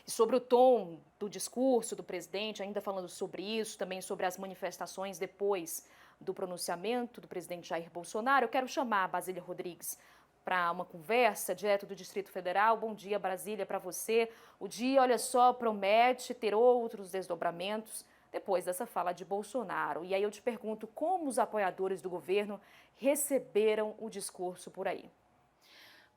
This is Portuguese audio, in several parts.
E sobre o tom do discurso do presidente, ainda falando sobre isso, também sobre as manifestações depois do pronunciamento do presidente Jair Bolsonaro, eu quero chamar a Basília Rodrigues para uma conversa direto do Distrito Federal. Bom dia, Brasília, para você. O dia, olha só, promete ter outros desdobramentos depois dessa fala de Bolsonaro. E aí eu te pergunto, como os apoiadores do governo receberam o discurso por aí?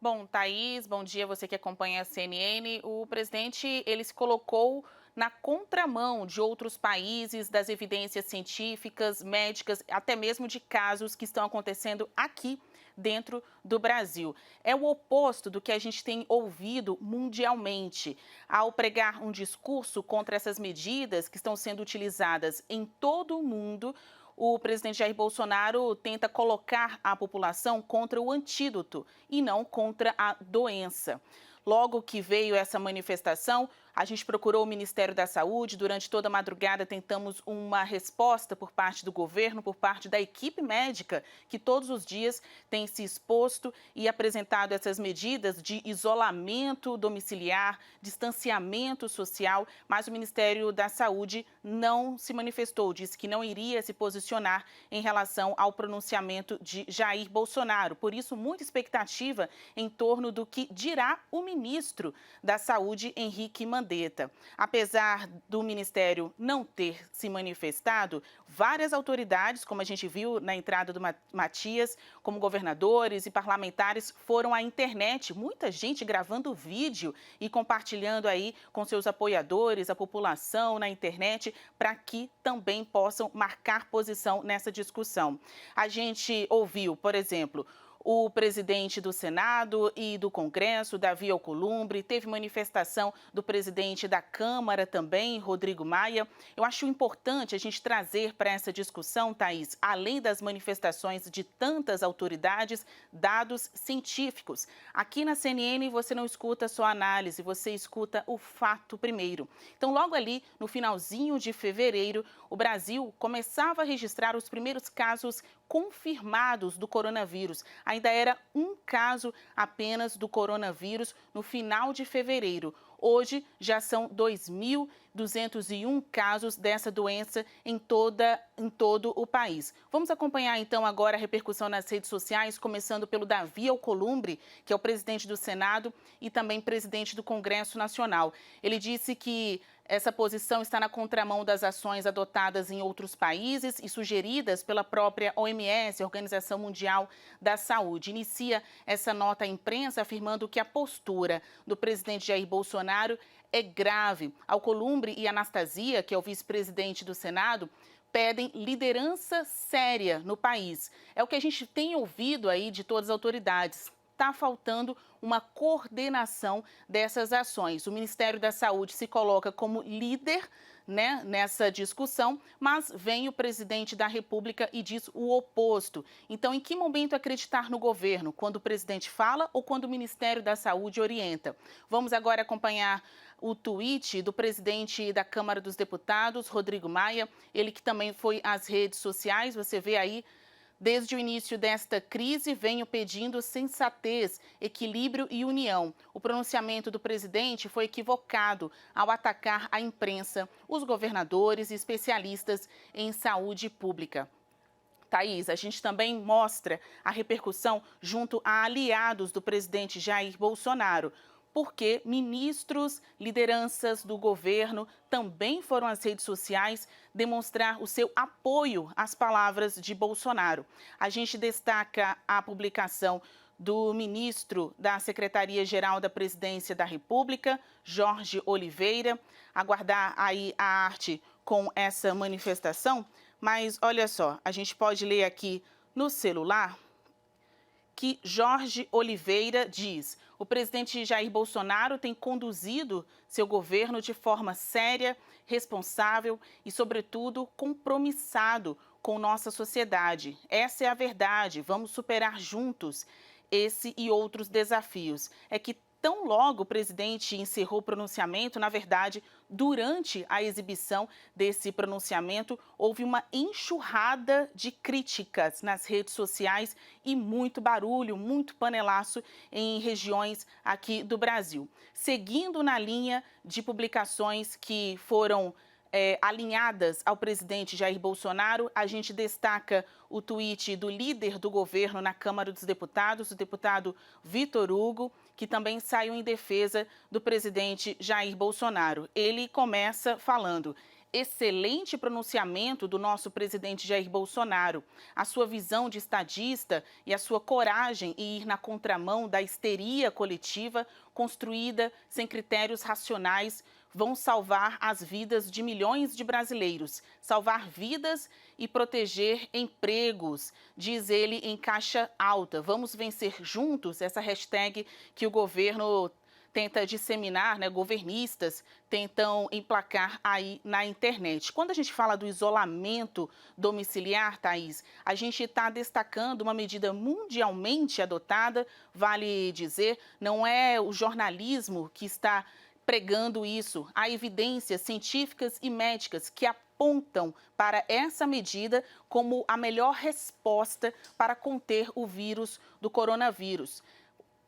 Bom, Thaís, bom dia, você que acompanha a CNN. O presidente, ele se colocou na contramão de outros países, das evidências científicas, médicas, até mesmo de casos que estão acontecendo aqui dentro do Brasil. É o oposto do que a gente tem ouvido mundialmente. Ao pregar um discurso contra essas medidas que estão sendo utilizadas em todo o mundo, o presidente Jair Bolsonaro tenta colocar a população contra o antídoto e não contra a doença. Logo que veio essa manifestação, a gente procurou o Ministério da Saúde. Durante toda a madrugada tentamos uma resposta por parte do governo, por parte da equipe médica, que todos os dias tem se exposto e apresentado essas medidas de isolamento domiciliar, distanciamento social, mas o Ministério da Saúde não se manifestou, disse que não iria se posicionar em relação ao pronunciamento de Jair Bolsonaro. Por isso, muita expectativa em torno do que dirá o ministro da Saúde, Henrique Mandetta. Apesar do Ministério não ter se manifestado, várias autoridades, como a gente viu na entrada do Matias, como governadores e parlamentares, foram à internet, muita gente gravando vídeo e compartilhando aí com seus apoiadores, a população na internet, para que também possam marcar posição nessa discussão. A gente ouviu, por exemplo, o presidente do Senado e do Congresso, Davi Alcolumbre, teve manifestação do presidente da Câmara também, Rodrigo Maia. Eu acho importante a gente trazer para essa discussão, Thaís, além das manifestações de tantas autoridades, dados científicos. Aqui na CNN você não escuta só análise, você escuta o fato primeiro. Então, logo ali, no finalzinho de fevereiro, o Brasil começava a registrar os primeiros casos confirmados do coronavírus. Ainda era um caso apenas do coronavírus no final de fevereiro. Hoje já são 2.201 casos dessa doença em todo o país. Vamos acompanhar então agora a repercussão nas redes sociais, começando pelo Davi Alcolumbre, que é o presidente do Senado e também presidente do Congresso Nacional. Ele disse que essa posição está na contramão das ações adotadas em outros países e sugeridas pela própria OMS, Organização Mundial da Saúde. Inicia essa nota à imprensa afirmando que a postura do presidente Jair Bolsonaro é grave. Alcolumbre e Anastasia, que é o vice-presidente do Senado, pedem liderança séria no país. É o que a gente tem ouvido aí de todas as autoridades. Está faltando uma coordenação dessas ações. O Ministério da Saúde se coloca como líder, né, nessa discussão, mas vem o presidente da República e diz o oposto. Então, em que momento acreditar no governo? Quando o presidente fala ou quando o Ministério da Saúde orienta? Vamos agora acompanhar o tweet do presidente da Câmara dos Deputados, Rodrigo Maia, ele que também foi às redes sociais, você vê aí. Desde o início desta crise, venho pedindo sensatez, equilíbrio e união. O pronunciamento do presidente foi equivocado ao atacar a imprensa, os governadores e especialistas em saúde pública. Thaís, a gente também mostra a repercussão junto a aliados do presidente Jair Bolsonaro, porque ministros, lideranças do governo também foram às redes sociais demonstrar o seu apoio às palavras de Bolsonaro. A gente destaca a publicação do ministro da Secretaria-Geral da Presidência da República, Jorge Oliveira. Aguardar aí a arte com essa manifestação, mas olha só, a gente pode ler aqui no celular que Jorge Oliveira diz: o presidente Jair Bolsonaro tem conduzido seu governo de forma séria, responsável e, sobretudo, compromissado com nossa sociedade. Essa é a verdade. Vamos superar juntos esse e outros desafios. É que tão logo o presidente encerrou o pronunciamento, na verdade, durante a exibição desse pronunciamento, houve uma enxurrada de críticas nas redes sociais e muito barulho, muito panelaço em regiões aqui do Brasil. Seguindo na linha de publicações que foram alinhadas ao presidente Jair Bolsonaro, a gente destaca o tweet do líder do governo na Câmara dos Deputados, o deputado Vitor Hugo, que também saiu em defesa do presidente Jair Bolsonaro. Ele começa falando: excelente pronunciamento do nosso presidente Jair Bolsonaro. A sua visão de estadista e a sua coragem em ir na contramão da histeria coletiva construída sem critérios racionais vão salvar as vidas de milhões de brasileiros, salvar vidas e proteger empregos, diz ele em caixa alta. Vamos vencer juntos, essa hashtag que o governo tenta disseminar, né, governistas tentam emplacar aí na internet. Quando a gente fala do isolamento domiciliar, Thaís, a gente está destacando uma medida mundialmente adotada, vale dizer, não é o jornalismo que está pregando isso. Há evidências científicas e médicas que apontam para essa medida como a melhor resposta para conter o vírus do coronavírus.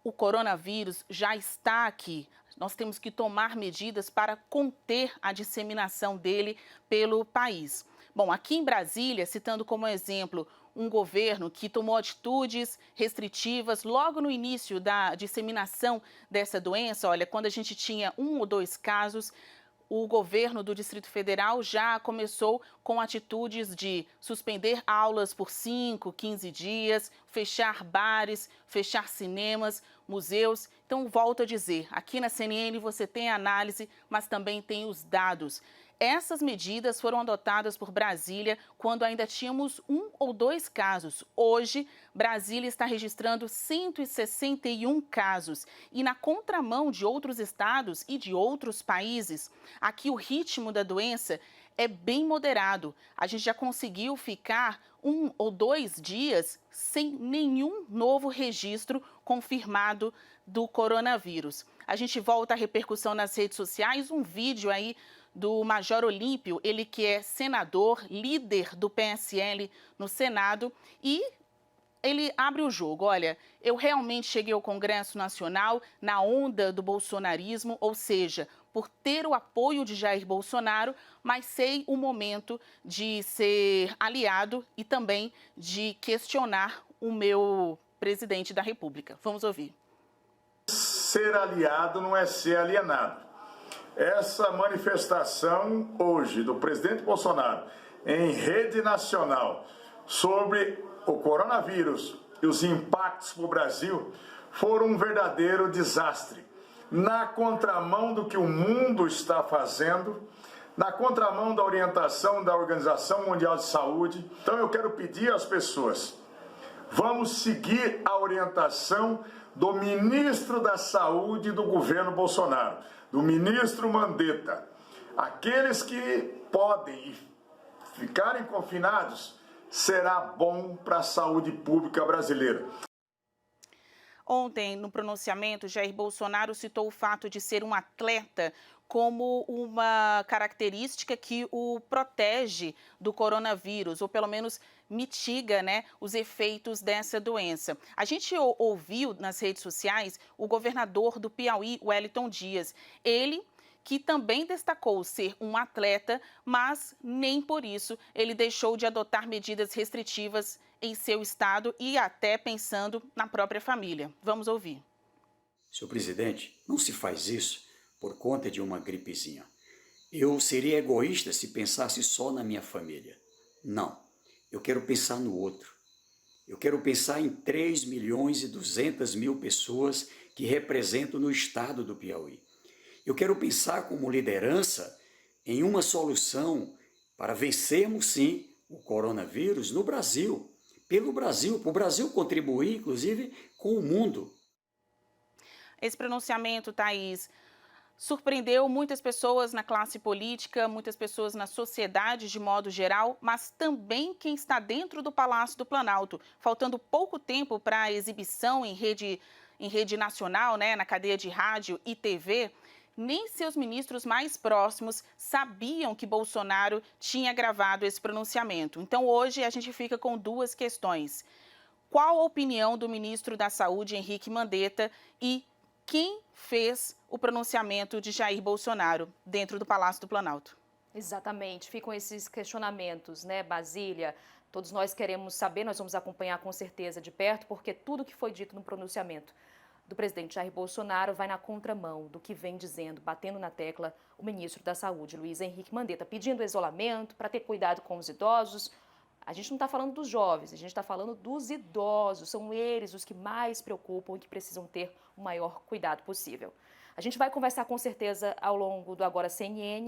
O coronavírus já está aqui. Nós temos que tomar medidas para conter a disseminação dele pelo país. Bom, aqui em Brasília, citando como exemplo um governo que tomou atitudes restritivas logo no início da disseminação dessa doença. Olha, quando a gente tinha 1 ou 2 casos, o governo do Distrito Federal já começou com atitudes de suspender aulas por 5, 15 dias, fechar bares, fechar cinemas, museus. Então, volto a dizer, aqui na CNN você tem a análise, mas também tem os dados. Essas medidas foram adotadas por Brasília quando ainda tínhamos 1 ou 2 casos. Hoje, Brasília está registrando 161 casos. E na contramão de outros estados e de outros países, aqui o ritmo da doença é bem moderado. A gente já conseguiu ficar 1 ou 2 dias sem nenhum novo registro confirmado do coronavírus. A gente volta à repercussão nas redes sociais, um vídeo aí do Major Olímpio, ele que é senador, líder do PSL no Senado, e ele abre o jogo. Olha, eu realmente cheguei ao Congresso Nacional na onda do bolsonarismo, ou seja, por ter o apoio de Jair Bolsonaro, mas sei o momento de ser aliado e também de questionar o meu presidente da República. Vamos ouvir. Ser aliado não é ser alienado. Essa manifestação hoje do presidente Bolsonaro em rede nacional sobre o coronavírus e os impactos para o Brasil foram um verdadeiro desastre. Na contramão do que o mundo está fazendo, na contramão da orientação da Organização Mundial de Saúde. Então eu quero pedir às pessoas, vamos seguir a orientação do ministro da Saúde do governo Bolsonaro, do ministro Mandetta. Aqueles que podem ficarem confinados, será bom para a saúde pública brasileira. Ontem, no pronunciamento, Jair Bolsonaro citou o fato de ser um atleta como uma característica que o protege do coronavírus, ou pelo menos mitiga, né, os efeitos dessa doença. A gente ouviu nas redes sociais o governador do Piauí, Wellington Dias. Ele que também destacou ser um atleta, mas nem por isso ele deixou de adotar medidas restritivas em seu estado e até pensando na própria família. Vamos ouvir. Senhor presidente, não se faz isso por conta de uma gripezinha. Eu seria egoísta se pensasse só na minha família. Não, eu quero pensar no outro. Eu quero pensar em 3.200.000 pessoas que representam no estado do Piauí. Eu quero pensar como liderança em uma solução para vencermos, sim, o coronavírus no Brasil, pelo Brasil, para o Brasil contribuir, inclusive, com o mundo. Esse pronunciamento, Thaís, surpreendeu muitas pessoas na classe política, muitas pessoas na sociedade de modo geral, mas também quem está dentro do Palácio do Planalto. Faltando pouco tempo para a exibição em rede em rede nacional, né, na cadeia de rádio e TV, nem seus ministros mais próximos sabiam que Bolsonaro tinha gravado esse pronunciamento. Então, hoje, a gente fica com duas questões. Qual a opinião do ministro da Saúde, Henrique Mandetta, e quem fez o pronunciamento de Jair Bolsonaro dentro do Palácio do Planalto? Exatamente, ficam esses questionamentos, né, Basília? Todos nós queremos saber, nós vamos acompanhar com certeza de perto, porque tudo que foi dito no pronunciamento do presidente Jair Bolsonaro vai na contramão do que vem dizendo, batendo na tecla, o ministro da Saúde, Luiz Henrique Mandetta, pedindo isolamento para ter cuidado com os idosos. A gente não está falando dos jovens, a gente está falando dos idosos, são eles os que mais preocupam e que precisam ter o maior cuidado possível. A gente vai conversar com certeza ao longo do Agora CNN.